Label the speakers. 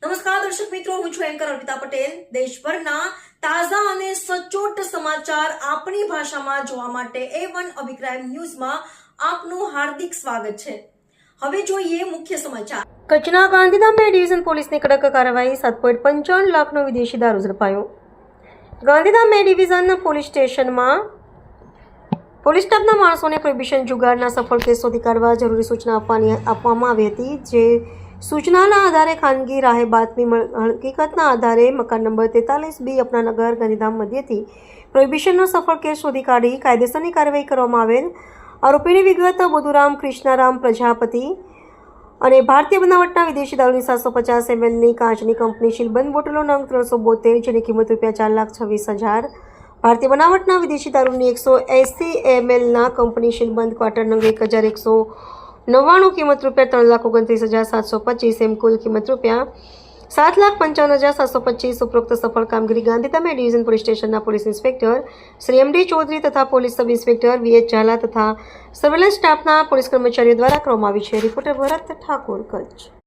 Speaker 1: નમસ્કાર દર્શક મિત્રો, હું છું એન્કર અર્પિતા પટેલ. દેશભરના તાજા અને સચોટ સમાચાર આપણી ભાષામાં જોવા માટે A1 અભિપ્રાય ન્યૂઝમાં આપનું હાર્દિક સ્વાગત છે. હવે જોઈએ મુખ્ય સમાચાર. કચ્છના ગાંધીધામ ડિવિઝન પોલીસની કડક કાર્યવાહી. 7.55 લાખનો વિદેશી દારૂ ઝડપાયો. ગાંધીધામ ડિવિઝન પોલીસ સ્ટેશનમાં પોલીસ સ્ટાફના માણસોને પ્રોહિબિશન જુગારના સફળ કેસ શોધી કાઢવા જરૂરી સૂચના આપવામાં આવી હતી. જે સૂચનાના આધારે ખાનગી રાહે બાતમી હકીકતના આધારે મકાન નંબર 43B અપનાનગર ગાંધીધામ મધ્યથી પ્રોહિબિશનનો સફળ કેસ શોધી કાઢી કાયદેસરની કાર્યવાહી કરવામાં આવેલ. આરોપીની વિગત બુધુરામ કૃષ્ણારામ પ્રજાપતિ અને ભારતીય બનાવટના વિદેશી દારૂની 750 mlની કાચની કંપની શીલબંધ બોટલો નંગ 372 જેની કિંમત ₹4,26,000, ભારતીય બનાવટના વિદેશી દારૂની 180 mlના કંપની શીલબંધ ક્વાર્ટર નંગ 1,199 કિંમત ₹3,29,725 એમ કુલ કિંમત ₹7,55,725. ઉપરોક્ત સફળ કામગીરી ગાંધીધામ ડિવિઝન પોલીસ સ્ટેશનના police inspector Shri MD Chaudhary તથા police sub inspector VH Zala તથા સર્વેલન્સ સ્ટાફના પોલીસ કર્મચારીઓ દ્વારા કરવામાં આવી છે. રિપોર્ટર ભરત ઠાકોર, કચ્છ.